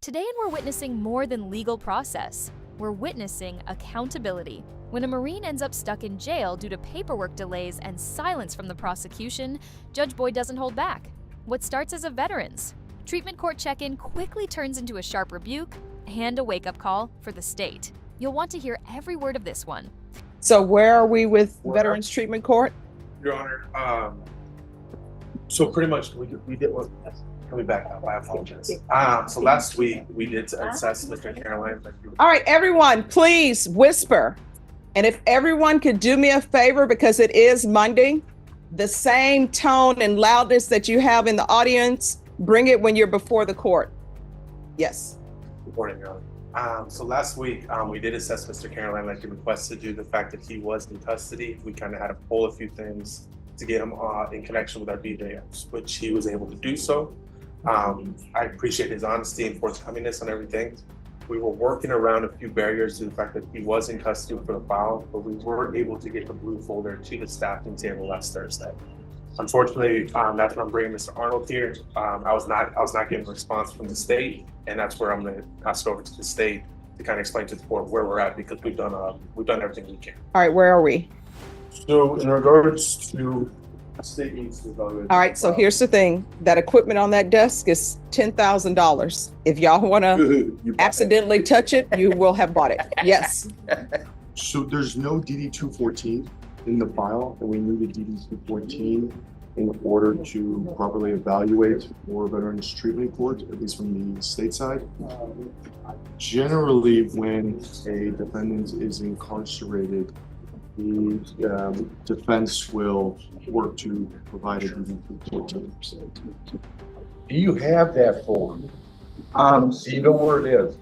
Today, we're witnessing more than legal process. We're witnessing accountability. When a Marine ends up stuck in jail due to paperwork delays and silence from the prosecution, Judge Boyd doesn't hold back. What starts as a veteran's treatment court check-in quickly turns into a sharp rebuke and a wake-up call for the state. You'll want to hear every word of this one. So where are we with Veterans Treatment Court? Your Honor, so pretty much we did what, coming back up, I apologize. So last week we did assess Mr. Caroline. All right, everyone, please whisper. And if everyone could do me a favor, because it is Monday, the same tone and loudness that you have in the audience, bring it when you're before the court. Yes. Good morning, Your Honor. So last week we did assess Mr. Caroline like you requested due to the fact that he was in custody. We kind of had to pull a few things to get him in connection with our DJs, which he was able to do so. I appreciate his honesty and forthcomingness on everything. We were working around a few barriers to the fact that he was in custody for the file, but we weren't able to get the blue folder to the staffing table last Thursday. Unfortunately, that's when I'm bringing Mr. Arnold here. I was not getting a response from the state, and that's where I'm going to pass it over to the state to kind of explain to the court where we're at, because we've done everything we can. All right, where are we? So in regards to state needs to evaluate. All right, so here's the thing. That equipment on that desk is $10,000. If y'all want to accidentally touch it, you will have bought it. Yes. So there's no DD-214 in the file, and we need a DD-214 in order to properly evaluate for Veterans Treatment Court, at least from the state side. Generally, when a defendant is incarcerated, the defense will work to provide a DD-214. Do you have that form? Do you know where it is?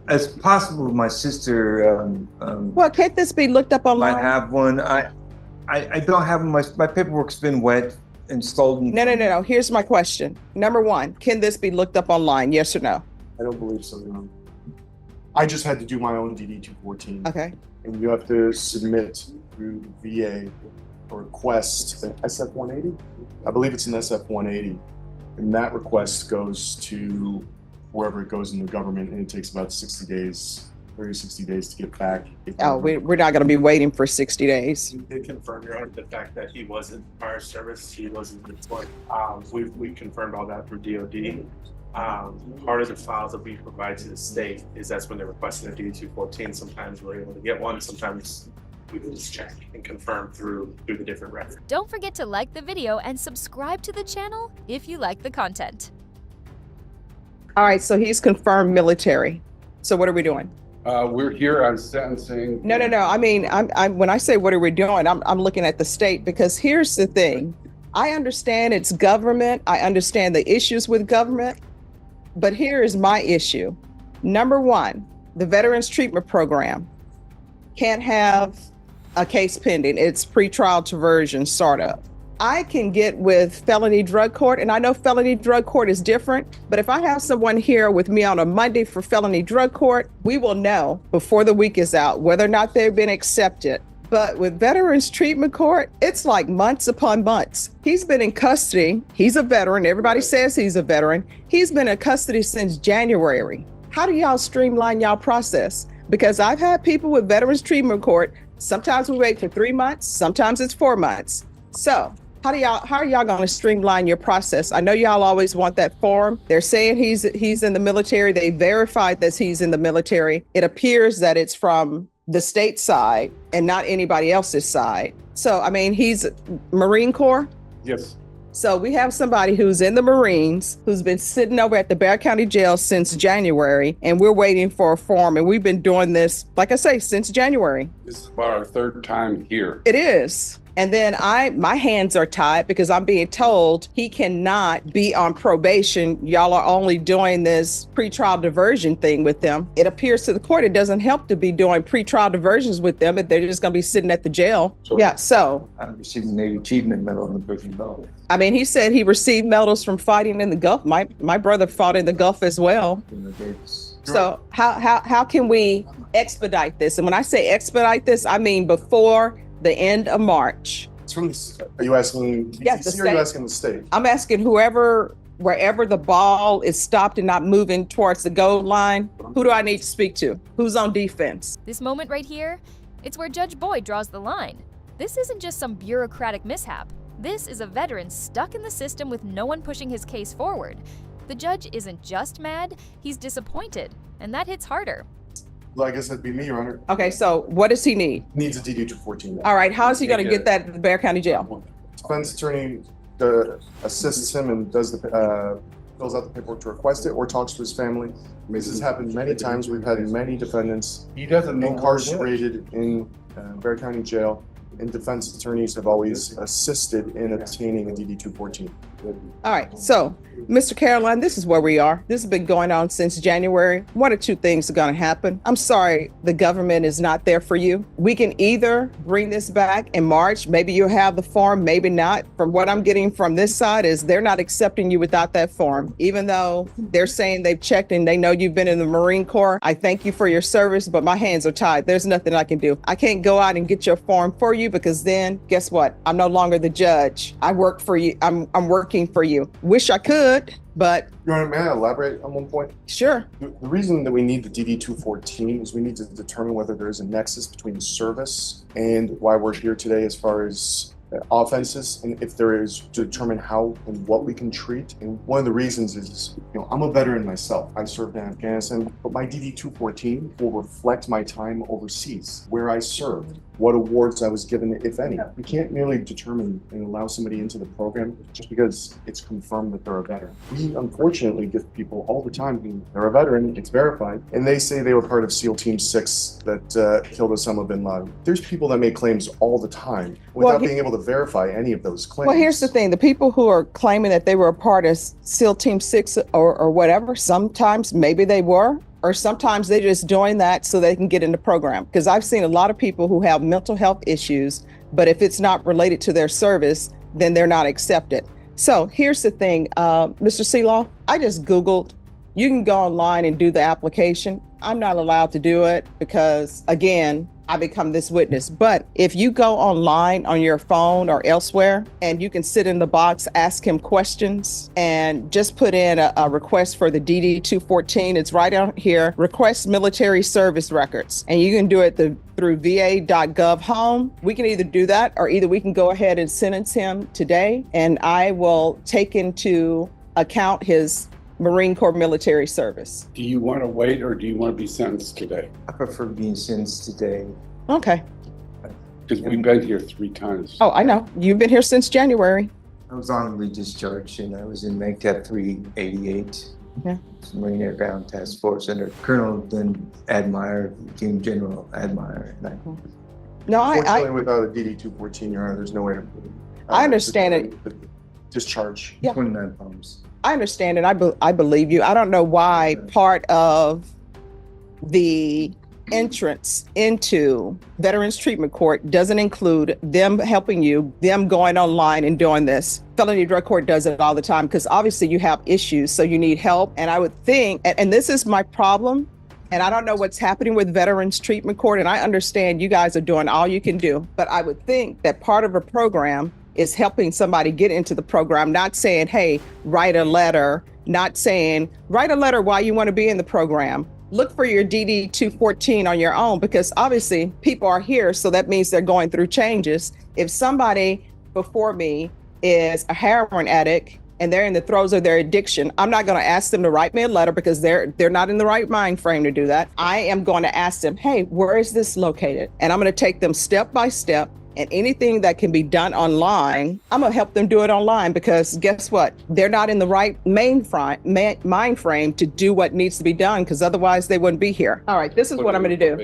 As possible, my sister Well, can't this be looked up online? might have one. I don't have one. My paperwork's been wet and stolen. No. Here's my question. Number one, can this be looked up online? Yes or no? I don't believe so, no. I just had to do my own DD-214. Okay. And you have to submit through VA a request, SF-180? I believe it's an SF-180. And that request goes to wherever it goes in the government, and it takes about 60 days, 60 days to get back. Oh, we're not going to be waiting for 60 days. We did confirm, Your Honor, the fact that he was in fire service, he wasn't deployed. We confirmed all that through DOD. Part of the files that we provide to the state is that's when they're requesting a DD-214. Sometimes we're able to get one, sometimes we can just check and confirm through the different records. Don't forget to like the video and subscribe to the channel if you like the content. All right, so he's confirmed military. So what are we doing? We're here on sentencing. No. I mean, I'm when I say what are we doing, I'm looking at the state, because here's the thing. I understand it's government. I understand the issues with government. But here is my issue. Number one, the Veterans Treatment Program can't have a case pending. It's pretrial diversion startup. I can get with felony drug court, and I know felony drug court is different, but if I have someone here with me on a Monday for felony drug court, we will know before the week is out whether or not they've been accepted. But with Veterans Treatment Court, it's like months upon months. He's been in custody. He's a veteran. Everybody says he's a veteran. He's been in custody since January. How do y'all streamline y'all process? Because I've had people with Veterans Treatment Court, sometimes we wait for 3 months, sometimes it's 4 months. So how are y'all going to streamline your process? I know y'all always want that form. They're saying he's in the military. They verified that he's in the military. It appears that it's from the state side and not anybody else's side. So, I mean, he's Marine Corps. Yes. So we have somebody who's in the Marines, who's been sitting over at the Bexar County Jail since January, and we're waiting for a form. And we've been doing this, like I say, since January. This is about our third time here. It is. And then my hands are tied because I'm being told he cannot be on probation. Y'all are only doing this pretrial diversion thing with them. It appears to the court it doesn't help to be doing pretrial diversions with them if they're just going to be sitting at the jail. So I'm receiving the achievement medal in the Brazen belt. I mean, he said he received medals from fighting in the Gulf. My brother fought in the Gulf as well. So how can we expedite this? And when I say expedite this, I mean before the end of March. Are you asking Yes, the DTC or are you state. asking the state? I'm asking whoever wherever the ball is stopped and not moving towards the goal line, who do I need to speak to? Who's on defense? This moment right here, it's where Judge Boyd draws the line. This isn't just some bureaucratic mishap. This is a veteran stuck in the system with no one pushing his case forward. The judge isn't just mad, he's disappointed, and that hits harder. Well, I guess that'd be me, Your Honor. Okay, so what does he need? Needs a DD 214. All right, how is he going to get that at the Bexar County Jail? Defense attorney assists him and does fills out the paperwork to request it, or talks to his family. I mean, this has happened many times. We've had many defendants He doesn't know incarcerated in Bexar County Jail, and defense attorneys have always assisted in obtaining a DD 214. All right, so Mr. Caroline, this is where we are. This has been going on since January. One or two things are going to happen. I'm sorry the government is not there for you. We can either bring this back in March. Maybe you'll have the form, maybe not. From what I'm getting from this side is they're not accepting you without that form, even though they're saying they've checked and they know you've been in the Marine Corps. I thank you for your service, but my hands are tied. There's nothing I can do. I can't go out and get your form for you because then guess what? I'm no longer the judge. I work for you. I'm working for you. Wish I could, but Your Honor, may I elaborate on one point? sure. The reason that we need the DD 214 is we need to determine whether there is a nexus between service and why we're here today as far as offenses, and if there is, to determine how and what we can treat. And one of the reasons is, I'm a veteran myself. I served in Afghanistan, but my DD 214 will reflect my time overseas, where I served, what awards I was given, if any. We can't merely determine and allow somebody into the program just because it's confirmed that they're a veteran. We unfortunately get people all the time who they're a veteran, it's verified, and they say they were part of SEAL Team 6 that killed Osama bin Laden. There's people that make claims all the time without being able to verify any of those claims. Well, here's the thing. The people who are claiming that they were a part of SEAL Team 6 or whatever, sometimes maybe they were, or sometimes they're just doing that so they can get in the program. Because I've seen a lot of people who have mental health issues, but if it's not related to their service, then they're not accepted. So here's the thing, Mr. Seelaw, I just Googled, you can go online and do the application. I'm not allowed to do it because, again, I become this witness. But if you go online on your phone or elsewhere and you can sit in the box, ask him questions and just put in a request for the DD 214. It's right out here, request military service records. And you can do it through va.gov home. We can either do that or either we can go ahead and sentence him today and I will take into account his Marine Corps military service. Do you want to wait or do you want to be sentenced today? I prefer being sentenced today. Okay. Because we've been here 3 times. Oh, I know. You've been here since January. I was honorably discharged and I was in MAGTF 388. Yeah. Marine Air Ground Task Force under Colonel then Admire, became General Admire. And No, Unfortunately, without a DD 214, Your Honor, there's no way to. I understand it. Discharge. Yeah. 29 pounds. I understand and I believe you. I don't know why part of the entrance into Veterans Treatment Court doesn't include them helping you, them going online and doing this. Felony Drug Court does it all the time because obviously you have issues, so you need help. And I would think, and this is my problem, and I don't know what's happening with Veterans Treatment Court, and I understand you guys are doing all you can do, but I would think that part of a program is helping somebody get into the program, not saying, hey, write a letter, not saying, write a letter why you want to be in the program. Look for your DD 214 on your own, because obviously people are here, so that means they're going through changes. If somebody before me is a heroin addict and they're in the throes of their addiction, I'm not going to ask them to write me a letter because they're not in the right mind frame to do that. I am going to ask them, hey, where is this located? And I'm going to take them step by step. And anything that can be done online, I'm gonna help them do it online because guess what? They're not in the right mind frame to do what needs to be done because otherwise they wouldn't be here. All right, this is what I'm gonna do.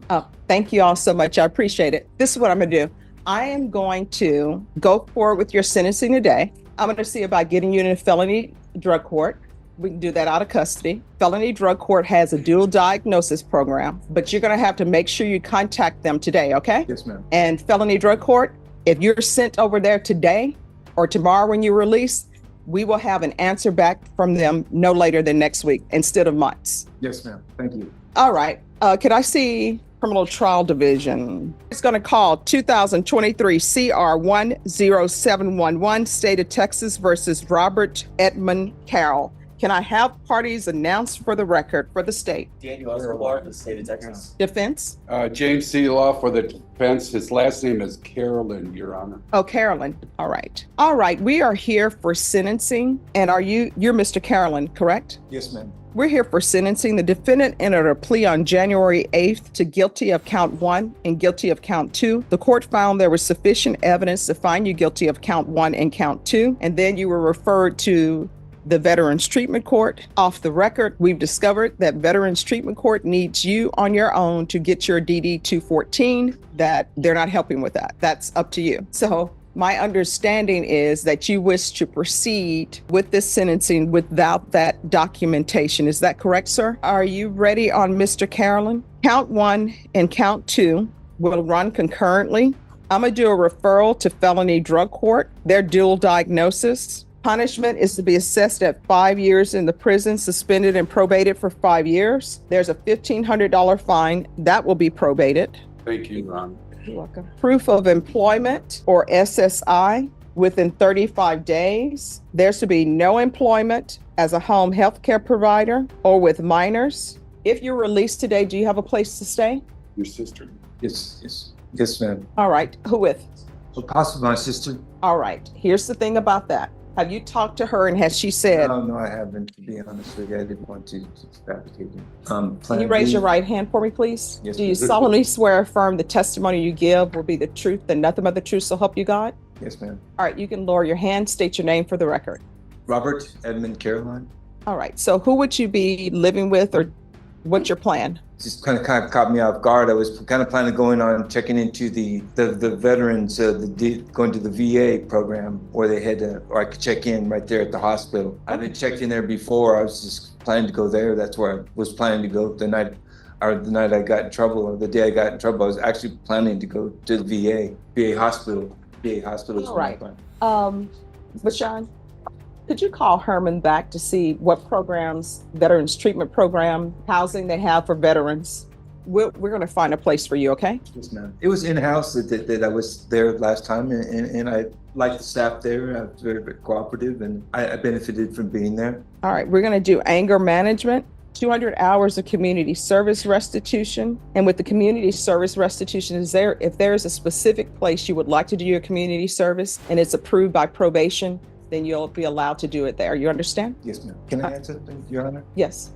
Oh, thank you all so much. I appreciate it. This is what I'm gonna do. I am going to go forward with your sentencing today. I'm gonna see about getting you in a felony drug court. We can do that out of custody. Felony Drug Court has a dual diagnosis program, but you're going to have to make sure you contact them today, okay? Yes, ma'am. And Felony Drug Court, if you're sent over there today or tomorrow when you release, we will have an answer back from them no later than next week instead of months. Yes, ma'am. Thank you. All right. Could I see Criminal Trial Division. It's going to call 2023 CR 10711, State of Texas versus Robert Edmund Carroll. Can I have parties announced for the record for the state? Daniel Escobar, the state of Texas. Defense? James Seeloff for the defense. His last name is Carolyn, Your Honor. Oh, Carolyn. All right. All right. We are here for sentencing. And you're Mr. Carolyn, correct? Yes, ma'am. We're here for sentencing. The defendant entered a plea on January 8th to guilty of count 1 and guilty of count 2. The court found there was sufficient evidence to find you guilty of count 1 and count 2. And then you were referred to the Veterans Treatment Court. Off the record, we've discovered that Veterans Treatment Court needs you on your own to get your DD 214, that they're not helping with that. That's up to you. So my understanding is that you wish to proceed with this sentencing without that documentation. Is that correct, sir? Are you ready on Mr. Carolyn? Count 1 and count 2 will run concurrently. I'm going to do a referral to felony drug court. They're dual diagnosis. Punishment is to be assessed at 5 years in the prison, suspended and probated for 5 years. There's a $1,500 fine that will be probated. Thank you, Your Honor. You're welcome. Proof of employment, or SSI, within 35 days. There's to be no employment as a home health care provider or with minors. If you're released today, do you have a place to stay? Your sister. Yes, ma'am. All right. Who with? Possibly my sister. All right. Here's the thing about that. Have you talked to her and has she said? No, I haven't, to be honest with you. I didn't want to fabricate it. Can you raise your right hand for me, please? Yes, Do you ma'am. solemnly swear or affirm the testimony you give will be the truth and nothing but the truth, so help you God? Yes, ma'am. All right, you can lower your hand, state your name for the record. Robert Edmund Caroline. All right, so who would you be living with, or what's your plan? Just kind of caught me off guard. I was kind of planning on checking into the veterans, going to the VA program where they had to, or I could check in right there at the hospital. I've been checked in there before. I was just planning to go there. That's where I was planning to go the night I got in trouble, or the day I got in trouble. I was actually planning to go to the VA hospital. VA hospital. All right. Bashan, could you call Herman back to see what programs, veterans treatment program, housing they have for veterans? We're going to find a place for you, okay? Yes, ma'am. It was in-house that I was there last time, and I liked the staff there. I was very, very cooperative, and I benefited from being there. All right, we're going to do anger management, 200 hours of community service restitution. And with the community service restitution, if there is a specific place you would like to do your community service and it's approved by probation, then you'll be allowed to do it there. You understand? Yes, ma'am. Can I add something, Your Honor? Yes.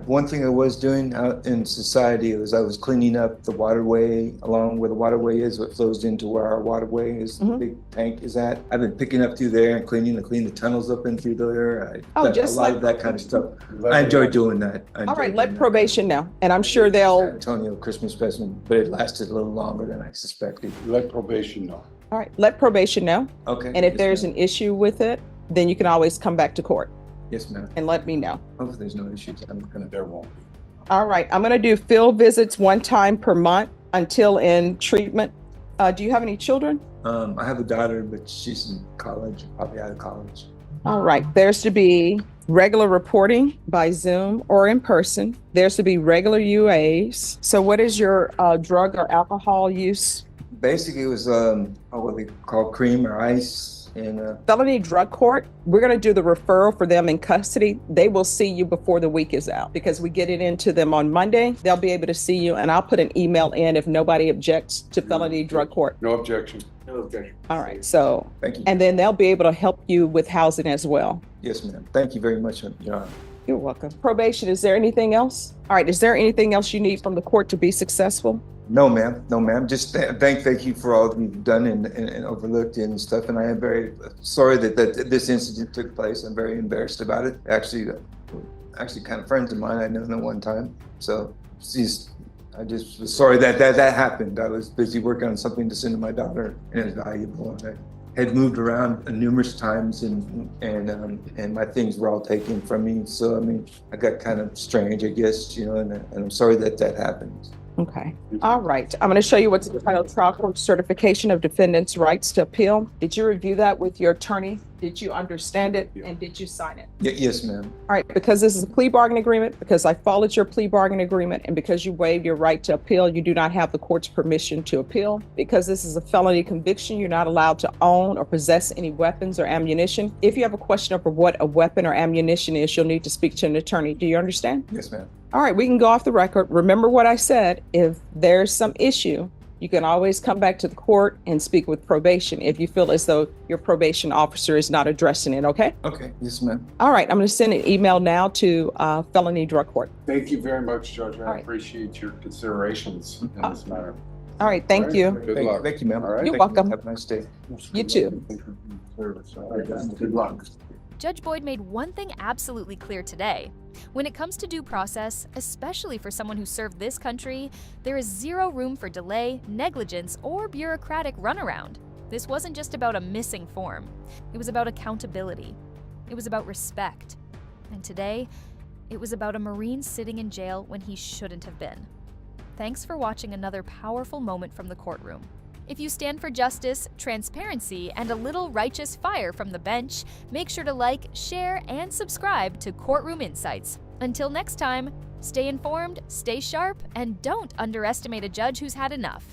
One thing I was doing out in society was I was cleaning up the waterway along where the waterway is, what flows into where our waterway is, the big tank is at. I've been picking up through there and cleaning the tunnels up in through there. A lot of that kind of stuff. I enjoy doing that. All right, let probation know. And I'm sure they'll... Antonio Christmas specimen, but it lasted a little longer than I suspected. Let probation know. All right, let probation know. Okay. And if there's an issue with it, then you can always come back to court. Yes, ma'am. And let me know. Hopefully there's no issues. There won't be. All right, I'm gonna do field visits 1 time per month until in treatment. Do you have any children? I have a daughter, but she's in college, probably out of college. All right, there's to be regular reporting by Zoom or in person. There's to be regular UAs. So what is your drug or alcohol use? Basically, it was what they call cream or ice. And felony drug court, we're going to do the referral for them in custody. They will see you before the week is out because we get it into them on Monday. They'll be able to see you, and I'll put an email in if nobody objects to felony drug court. No objection. No objection. All right, so thank you. And then they'll be able to help you with housing as well. Yes, ma'am. Thank you very much, Your Honor. You're welcome. Probation, is there anything else? All right, is there anything else you need from the court to be successful? No, ma'am. No, ma'am. Just thank you for all that you've done and overlooked and stuff. And I am very sorry that this incident took place. I'm very embarrassed about it. Actually, kind of friends of mine I know one time. So I just was sorry that happened. I was busy working on something to send to my daughter, and it was valuable. And I had moved around numerous times, and my things were all taken from me. So I mean, I got kind of strange, I guess, and I'm sorry that happened. Okay. All right. I'm going to show you what's entitled Trial Court Certification of Defendant's Rights to Appeal. Did you review that with your attorney? Did you understand it Yeah. and did you sign it? Yes, ma'am. All right, because this is a plea bargain agreement, because I followed your plea bargain agreement, and because you waived your right to appeal, you do not have the court's permission to appeal. Because this is a felony conviction, you're not allowed to own or possess any weapons or ammunition. If you have a question over what a weapon or ammunition is, you'll need to speak to an attorney. Do you understand? Yes, ma'am. All right, we can go off the record. Remember what I said. If there's some issue, you can always come back to the court and speak with probation if you feel as though your probation officer is not addressing it, okay? Okay. Yes, ma'am. All right, I'm going to send an email now to felony drug court. Thank you very much, Judge. All I right. appreciate your considerations in this matter. All right, thank All you. right, Good luck. Thank you, ma'am. All right. You're Thank you. welcome. Have a nice day. You too. Good luck. Judge Boyd made one thing absolutely clear today. When it comes to due process, especially for someone who served this country, there is zero room for delay, negligence, or bureaucratic runaround. This wasn't just about a missing form. It was about accountability. It was about respect. And today, it was about a Marine sitting in jail when he shouldn't have been. Thanks for watching another powerful moment from the courtroom. If you stand for justice, transparency, and a little righteous fire from the bench, make sure to like, share, and subscribe to Courtroom Insights. Until next time, stay informed, stay sharp, and don't underestimate a judge who's had enough.